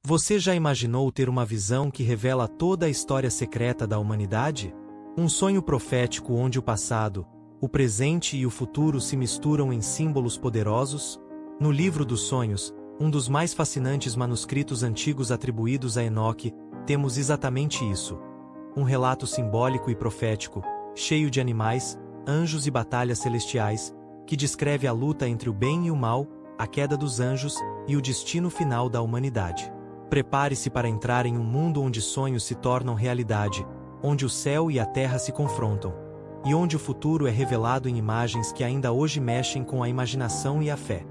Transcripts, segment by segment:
Você já imaginou ter uma visão que revela toda a história secreta da humanidade? Um sonho profético onde o passado, o presente e o futuro se misturam em símbolos poderosos? No Livro dos Sonhos, um dos mais fascinantes manuscritos antigos atribuídos a Enoque, temos exatamente isso. Um relato simbólico e profético, cheio de animais, anjos e batalhas celestiais, que descreve a luta entre o bem e o mal, a queda dos anjos e o destino final da humanidade. Prepare-se para entrar em um mundo onde sonhos se tornam realidade, onde o céu e a terra se confrontam, e onde o futuro é revelado em imagens que ainda hoje mexem com a imaginação e a fé.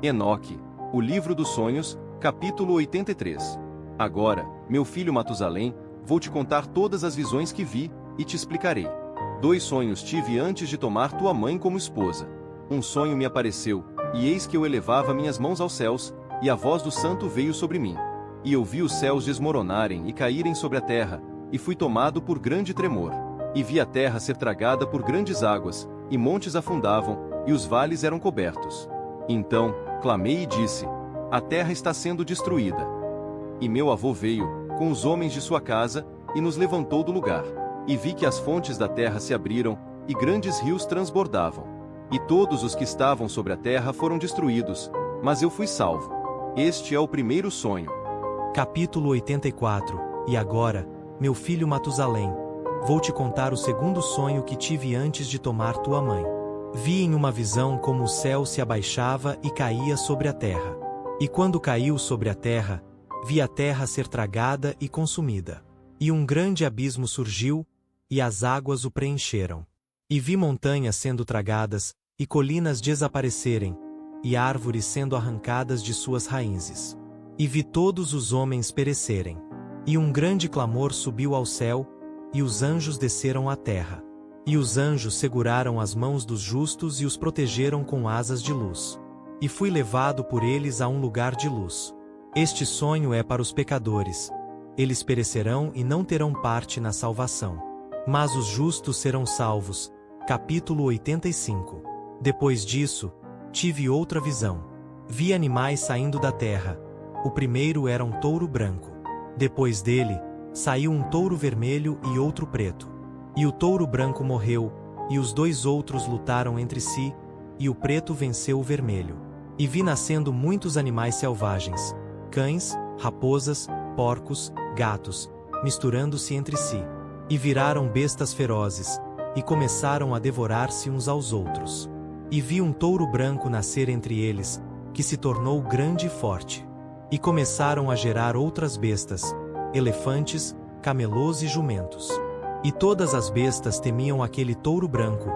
Enoque, o Livro dos Sonhos, capítulo 83. Agora, meu filho Matusalém, vou te contar todas as visões que vi, e te explicarei. 2 sonhos tive antes de tomar tua mãe como esposa. Um sonho me apareceu, e eis que eu elevava minhas mãos aos céus, e a voz do santo veio sobre mim. E eu vi os céus desmoronarem e caírem sobre a terra, e fui tomado por grande tremor. E vi a terra ser tragada por grandes águas, e montes afundavam, e os vales eram cobertos. Então, clamei e disse: a terra está sendo destruída. E meu avô veio, com os homens de sua casa, e nos levantou do lugar. E vi que as fontes da terra se abriram, e grandes rios transbordavam. E todos os que estavam sobre a terra foram destruídos, mas eu fui salvo. Este é o primeiro sonho. Capítulo 84. E agora, meu filho Matusalém, vou te contar o segundo sonho que tive antes de tomar tua mãe. Vi em uma visão como o céu se abaixava e caía sobre a terra. E quando caiu sobre a terra, vi a terra ser tragada e consumida. E um grande abismo surgiu, e as águas o preencheram. E vi montanhas sendo tragadas, e colinas desaparecerem, e árvores sendo arrancadas de suas raízes. E vi todos os homens perecerem. E um grande clamor subiu ao céu, e os anjos desceram à terra. E os anjos seguraram as mãos dos justos e os protegeram com asas de luz. E fui levado por eles a um lugar de luz. Este sonho é para os pecadores. Eles perecerão e não terão parte na salvação. Mas os justos serão salvos. Capítulo 85. Depois disso, tive outra visão. Vi animais saindo da terra. O primeiro era um touro branco. Depois dele, saiu um touro vermelho e outro preto. E o touro branco morreu, e os 2 outros lutaram entre si, e o preto venceu o vermelho. E vi nascendo muitos animais selvagens, cães, raposas, porcos, gatos, misturando-se entre si. E viraram bestas ferozes, e começaram a devorar-se uns aos outros. E vi um touro branco nascer entre eles, que se tornou grande e forte. E começaram a gerar outras bestas, elefantes, camelôs e jumentos. E todas as bestas temiam aquele touro branco.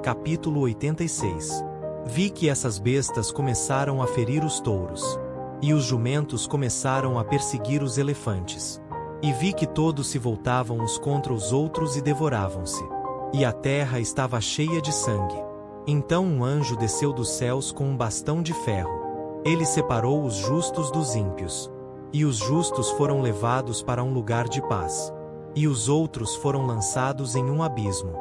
Capítulo 86. Vi que essas bestas começaram a ferir os touros. E os jumentos começaram a perseguir os elefantes. E vi que todos se voltavam uns contra os outros e devoravam-se. E a terra estava cheia de sangue. Então um anjo desceu dos céus com um bastão de ferro. Ele separou os justos dos ímpios. E os justos foram levados para um lugar de paz. E os outros foram lançados em um abismo.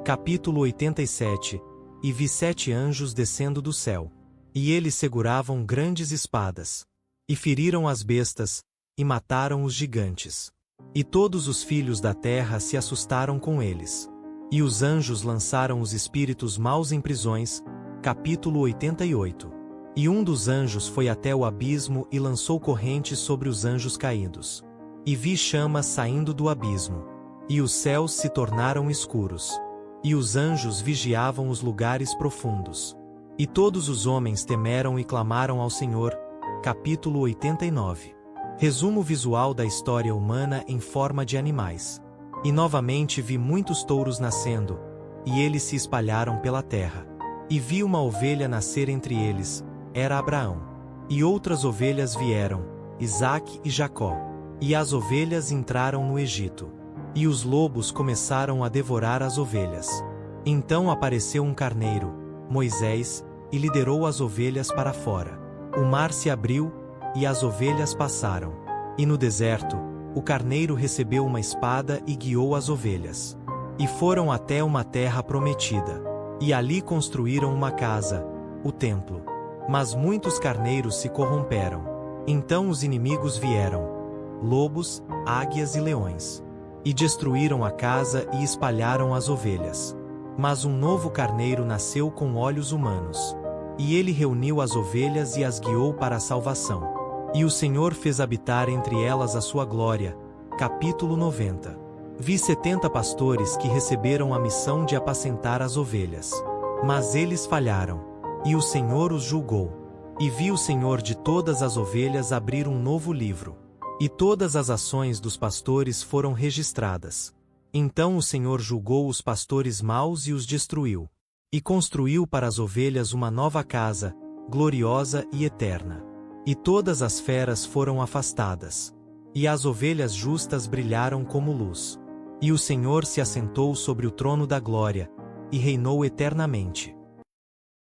Capítulo 87. E vi 7 anjos descendo do céu. E eles seguravam grandes espadas. E feriram as bestas, e mataram os gigantes. E todos os filhos da terra se assustaram com eles. E os anjos lançaram os espíritos maus em prisões. Capítulo 88. E um dos anjos foi até o abismo e lançou correntes sobre os anjos caídos. E vi chamas saindo do abismo. E os céus se tornaram escuros. E os anjos vigiavam os lugares profundos. E todos os homens temeram e clamaram ao Senhor. Capítulo 89. Resumo visual da história humana em forma de animais. E novamente vi muitos touros nascendo, e eles se espalharam pela terra. E vi uma ovelha nascer entre eles, era Abraão. E outras ovelhas vieram, Isaque e Jacó. E as ovelhas entraram no Egito. E os lobos começaram a devorar as ovelhas. Então apareceu um carneiro, Moisés, e liderou as ovelhas para fora. O mar se abriu, e as ovelhas passaram. E no deserto, o carneiro recebeu uma espada e guiou as ovelhas. E foram até uma terra prometida. E ali construíram uma casa, o templo. Mas muitos carneiros se corromperam. Então os inimigos vieram, lobos, águias e leões, e destruíram a casa e espalharam as ovelhas. Mas um novo carneiro nasceu com olhos humanos. E ele reuniu as ovelhas e as guiou para a salvação. E o Senhor fez habitar entre elas a sua glória. Capítulo 90. Vi 70 pastores que receberam a missão de apacentar as ovelhas. Mas eles falharam. E o Senhor os julgou. E vi o Senhor de todas as ovelhas abrir um novo livro. E todas as ações dos pastores foram registradas. Então o Senhor julgou os pastores maus e os destruiu. E construiu para as ovelhas uma nova casa, gloriosa e eterna. E todas as feras foram afastadas. E as ovelhas justas brilharam como luz. E o Senhor se assentou sobre o trono da glória, e reinou eternamente.